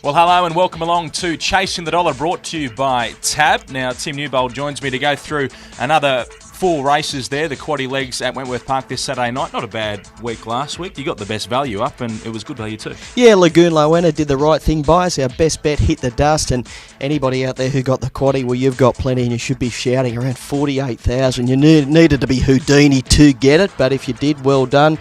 Well, hello and welcome along to Chasing the Dollar, brought to you by Tab. Now, Tim Newbold joins me to go through another 4 races there, the quaddie legs at Wentworth Park this Saturday night. Not a bad week last week. You got the best value up and it was good value too. Yeah, Lagoon Lowenna did the right thing by us. Our best bet hit the dust, and anybody out there who got the quaddie, well, you've got plenty and you should be shouting around 48,000. You needed to be Houdini to get it, but if you did, well done.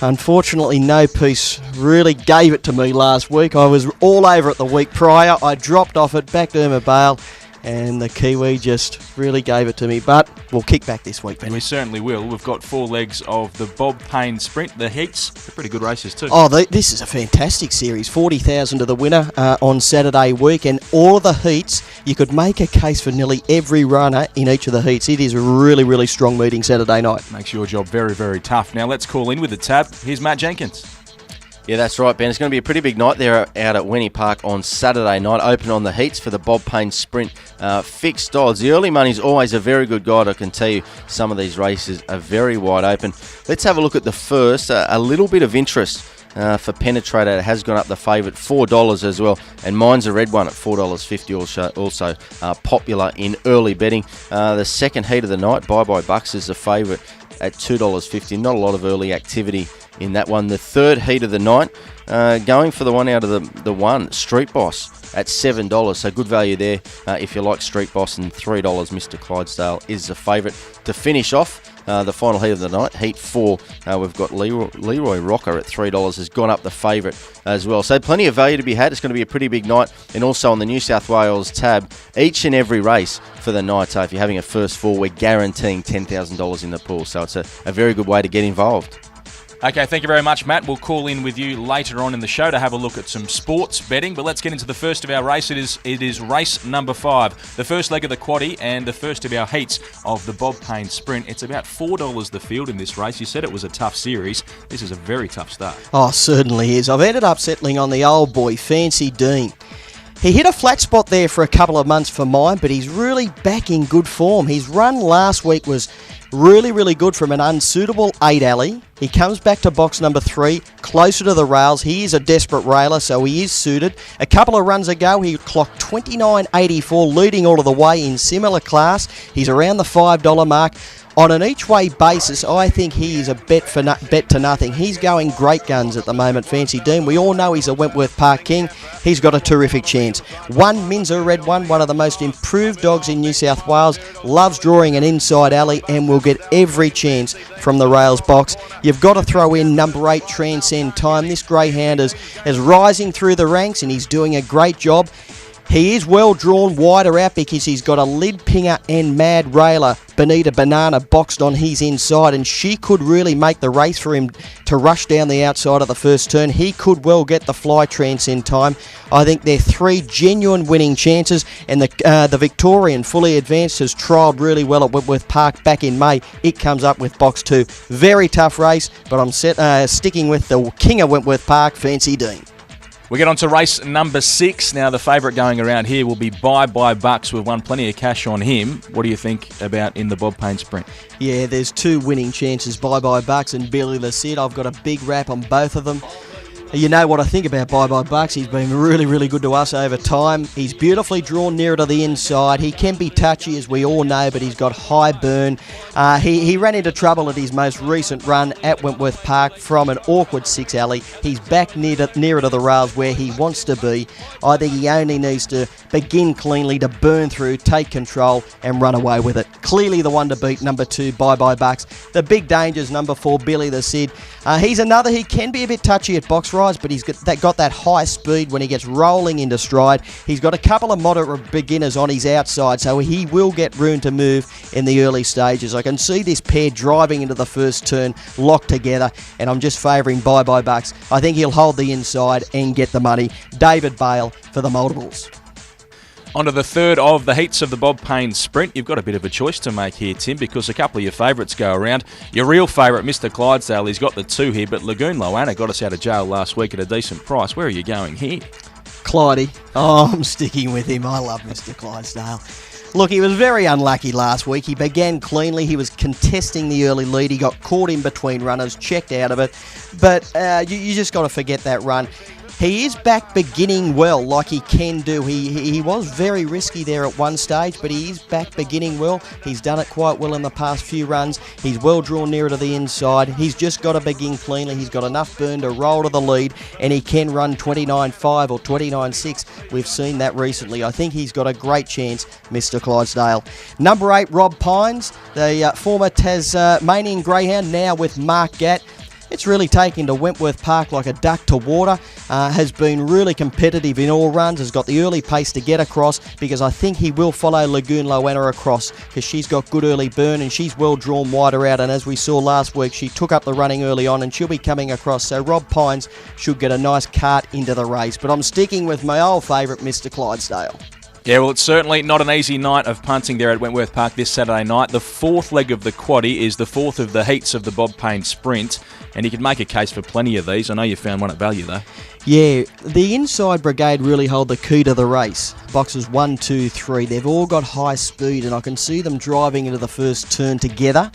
Unfortunately, no piece really gave it to me last week. I was all over it the week prior. I dropped off it, back to Irma Bale, and the Kiwi just really gave it to me. But we'll kick back this week, Ben. We certainly will. We've got 4 legs of the Bob Payne Sprint. The heats, they're pretty good races too. Oh, this is a fantastic series. 40,000 to the winner on Saturday week, and all of the heats, you could make a case for nearly every runner in each of the heats. It is a really, really strong meeting Saturday night. Makes your job very, very tough. Now let's call in with the tab. Here's Matt Jenkins. Yeah, that's right, Ben. It's going to be a pretty big night there out at Wentworth Park on Saturday night. Open on the heats for the Bob Payne Sprint. Fixed odds. The early money's always a very good guide. I can tell you some of these races are very wide open. Let's have a look at the first. A little bit of interest for Penetrator. It has gone up the favourite, $4 as well. And mine's a red one at $4.50, also popular in early betting. The second heat of the night, Bye Bye Bucks, is the favourite at $2.50. Not a lot of early activity in that one. The third heat of the night, going for the one out of the one, Street Boss at $7. So good value there if you like Street Boss, and $3 Mr. Clydesdale is the favourite. To finish off the final heat of the night, Heat 4, we've got Leroy Rocker at $3, has gone up the favourite as well. So plenty of value to be had. It's going to be a pretty big night. And also on the New South Wales tab, each and every race for the night. So if you're having a first 4, we're guaranteeing $10,000 in the pool. So it's a very good way to get involved. Okay, thank you very much, Matt. We'll call in with you later on in the show to have a look at some sports betting. But let's get into the first of our race. It is race number 5, the first leg of the quaddie and the first of our heats of the Bob Payne Sprint. It's about $4 the field in this race. You said it was a tough series. This is a very tough start. Oh, certainly is. I've ended up settling on the old boy, Fancy Dean. He hit a flat spot there for a couple of months for mine, but he's really back in good form. His run last week was really, really good from an unsuitable 8 alley. He comes back to box number 3, closer to the rails. He is a desperate railer, so he is suited. A couple of runs ago, he clocked 29.84, leading all of the way in similar class. He's around the $5 mark. On an each-way basis, I think he is a bet to nothing. He's going great guns at the moment, Fancy Dean. We all know he's a Wentworth Park king. He's got a terrific chance. One Minza Red One, one of the most improved dogs in New South Wales, loves drawing an inside alley and will get every chance from the rails box. You've got to throw in number 8, Transcend Time. This greyhound is rising through the ranks and he's doing a great job. He is well drawn wider out because he's got a Lid Pinger and Mad Railer, Bonita Banana, boxed on his inside, and she could really make the race for him to rush down the outside of the first turn. He could well get the fly Transcend Time. I think they're 3 genuine winning chances, and the Victorian Fully Advanced has trialled really well at Wentworth Park back in May. It comes up with box 2. Very tough race, but I'm sticking with the king of Wentworth Park, Fancy Dean. We get on to race number 6. Now, the favourite going around here will be Bye Bye Bucks. We've won plenty of cash on him. What do you think about in the Bob Payne Sprint? Yeah, there's 2 winning chances, Bye Bye Bucks and Billy the Sid. I've got a big rap on both of them. You know what I think about Bye Bye Bucks. He's been really, really good to us over time. He's beautifully drawn nearer to the inside. He can be touchy, as we all know, but he's got high burn. He ran into trouble at his most recent run at Wentworth Park from an awkward 6 alley. He's back nearer to the rails where he wants to be. I think he only needs to begin cleanly to burn through, take control, and run away with it. Clearly the one to beat, number 2, Bye Bye Bucks. The big danger's number 4, Billy the Sid. He's another, he can be a bit touchy at box rides, but he's got that high speed when he gets rolling into stride. He's got a couple of moderate beginners on his outside, so he will get room to move in the early stages. I can see this pair driving into the first turn, locked together, and I'm just favouring Bye Bye Bucks. I think he'll hold the inside and get the money. David Bale for the multiples. On to the third of the heats of the Bob Payne Sprint. You've got a bit of a choice to make here, Tim, because a couple of your favourites go around. Your real favourite, Mr. Clydesdale, he's got the 2 here, but Lagoon Lowenna got us out of jail last week at a decent price. Where are you going here? Clydie. Oh, I'm sticking with him. I love Mr. Clydesdale. Look, he was very unlucky last week. He began cleanly. He was contesting the early lead. He got caught in between runners, checked out of it. But you just got to forget that run. He is back beginning well, like he can do. He was very risky there at one stage, but he is back beginning well. He's done it quite well in the past few runs. He's well drawn nearer to the inside. He's just got to begin cleanly. He's got enough burn to roll to the lead, and he can run 29.5 or 29.6. We've seen that recently. I think he's got a great chance, Mr. Clydesdale. Number 8, Bob Pines, the former Tasmanian greyhound, now with Mark Gatt. It's really taken to Wentworth Park like a duck to water. Has been really competitive in all runs, has got the early pace to get across, because I think he will follow Lagoon Loanna across, because she's got good early burn and she's well drawn wider out, and as we saw last week, she took up the running early on and she'll be coming across, so Rob Pines should get a nice cart into the race. But I'm sticking with my old favourite, Mr. Clydesdale. Yeah, well, it's certainly not an easy night of punting there at Wentworth Park this Saturday night. The fourth leg of the quaddie is the fourth of the heats of the Bob Payne Sprint, and you could make a case for plenty of these. I know you found one at value, though. Yeah, the inside brigade really hold the key to the race. Boxes 1, 2, 3, they've all got high speed, and I can see them driving into the first turn together.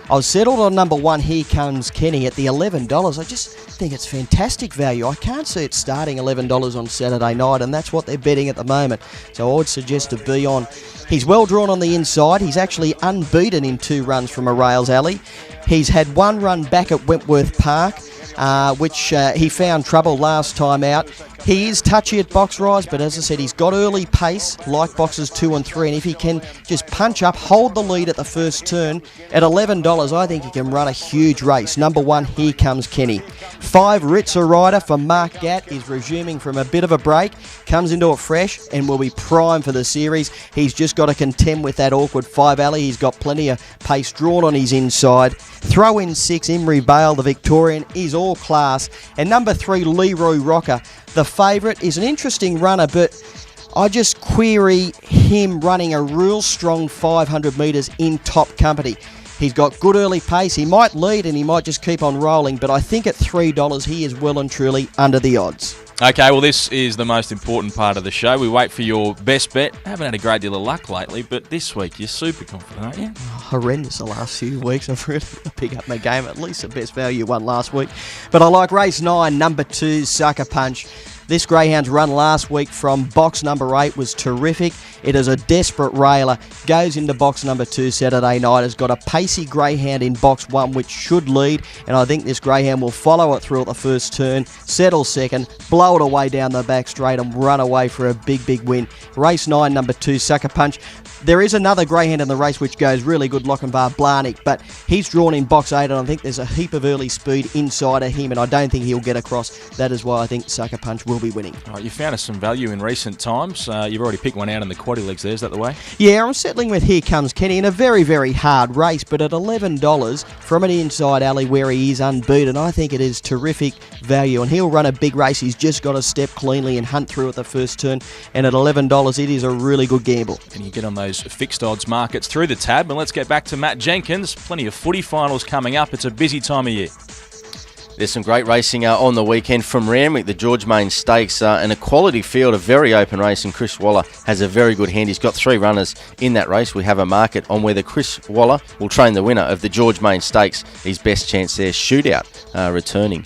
I was settled on number 1, Here Comes Kenny, at the $11. I just think it's fantastic value. I can't see it starting $11 on Saturday night, and that's what they're betting at the moment. So I would suggest to be on. He's well drawn on the inside. He's actually unbeaten in 2 runs from a rails alley. He's had 1 run back at Wentworth Park, which he found trouble last time out. He is touchy at box rise, but as I said, he's got early pace like boxes 2 and 3, and if he can just punch up, hold the lead at the first turn, at $11, I think he can run a huge race. Number 1, Here Comes Kenny. 5, Ritzer Rider for Mark Gatt is resuming from a bit of a break, comes into it fresh and will be prime for the series. He's just got to contend with that awkward 5 alley. He's got plenty of pace drawn on his inside. Throw in 6, Imrie Bale, the Victorian, is all class. And number 3, Leroy Rocker, the favourite, is an interesting runner, but I just query him running a real strong 500 metres in top company. He's got good early pace. He might lead and he might just keep on rolling, but I think at $3 he is well and truly under the odds. Okay, well, this is the most important part of the show. We wait for your best bet. I haven't had a great deal of luck lately, but this week you're super confident, aren't you? Horrendous the last few weeks. I've really got to pick up my game. At least the best value won last week. But I like race 9, number 2, Sucker Punch. This greyhound's run last week from box number 8 was terrific. It is a desperate railer. Goes into box number 2 Saturday night. Has got a pacey greyhound in box 1 which should lead, and I think this greyhound will follow it through at the first turn, settle second, blow it away down the back straight and run away for a big, big win. Race 9, number 2, Sucker Punch. There is another greyhound in the race which goes really good, Lochinvar Blarnick, but he's drawn in box 8, and I think there's a heap of early speed inside of him, and I don't think he'll get across. That is why I think Sucker Punch will be winning. All right, you found us some value in recent times. You've already picked one out in the quaddie legs there. Is that the way? Yeah, I'm settling with Here Comes Kenny in a very, very hard race, but at $11 from an inside alley where he is unbeaten, I think it is terrific value, and he'll run a big race. He's just got to step cleanly and hunt through at the first turn, and at $11 it is a really good gamble. And you get on those fixed odds markets through the tab, and let's get back to Matt Jenkins. Plenty of footy finals coming up. It's a busy time of year. There's some great racing on the weekend from Randwick, the George Main Stakes, and a quality field, a very open race, and Chris Waller has a very good hand. He's got 3 runners in that race. We have a market on whether Chris Waller will train the winner of the George Main Stakes. His best chance there, Shootout, returning.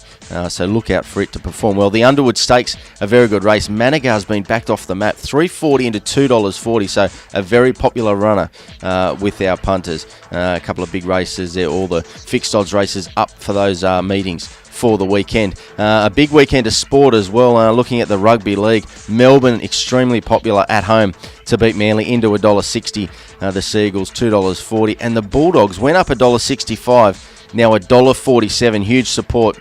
So look out for it to perform well. The Underwood Stakes, a very good race. Manigar's been backed off the map, $3.40 into $2.40, so a very popular runner with our punters. A couple of big races there, all the fixed odds races up for those meetings for the weekend. A big weekend of sport as well. Looking at the Rugby League, Melbourne extremely popular at home to beat Manly into $1.60. The Seagulls $2.40, and the Bulldogs went up $1.65, now $1.47. Huge support.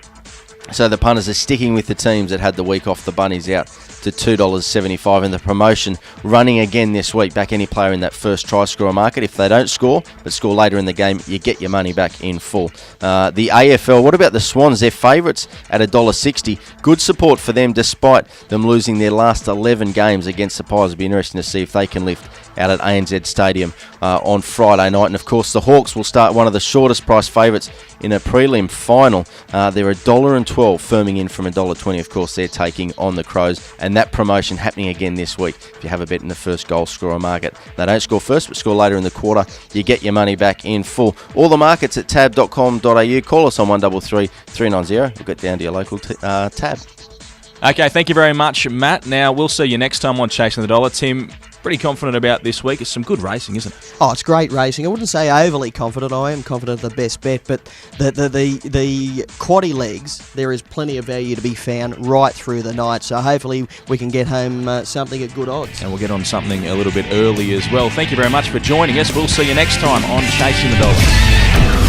So the punters are sticking with the teams that had the week off. The Bunnies out to $2.75, and the promotion running again this week. Back any player in that first try scorer market. If they don't score, but score later in the game, you get your money back in full. The AFL, what about the Swans? They're favourites at $1.60. Good support for them despite them losing their last 11 games against the Pies. It'll be interesting to see if they can lift out at ANZ Stadium on Friday night. And of course the Hawks will start one of the shortest price favourites in a prelim final. They're $1.12, firming in from $1.20. Of course they're taking on the Crows, and that promotion happening again this week. If you have a bet in the first goal scorer market, they don't score first but score later in the quarter, you get your money back in full. All the markets at tab.com.au. Call us on 133 390. We'll get down to your local tab. Okay, thank you very much, Matt. Now, we'll see you next time on Chasing the Dollar. Tim, pretty confident about this week. It's some good racing, isn't it? Oh, it's great racing. I wouldn't say overly confident. I am confident of the best bet, but the quaddie legs, there is plenty of value to be found right through the night. So hopefully we can get home something at good odds. And we'll get on something a little bit early as well. Thank you very much for joining us. We'll see you next time on Chasing the Dollar.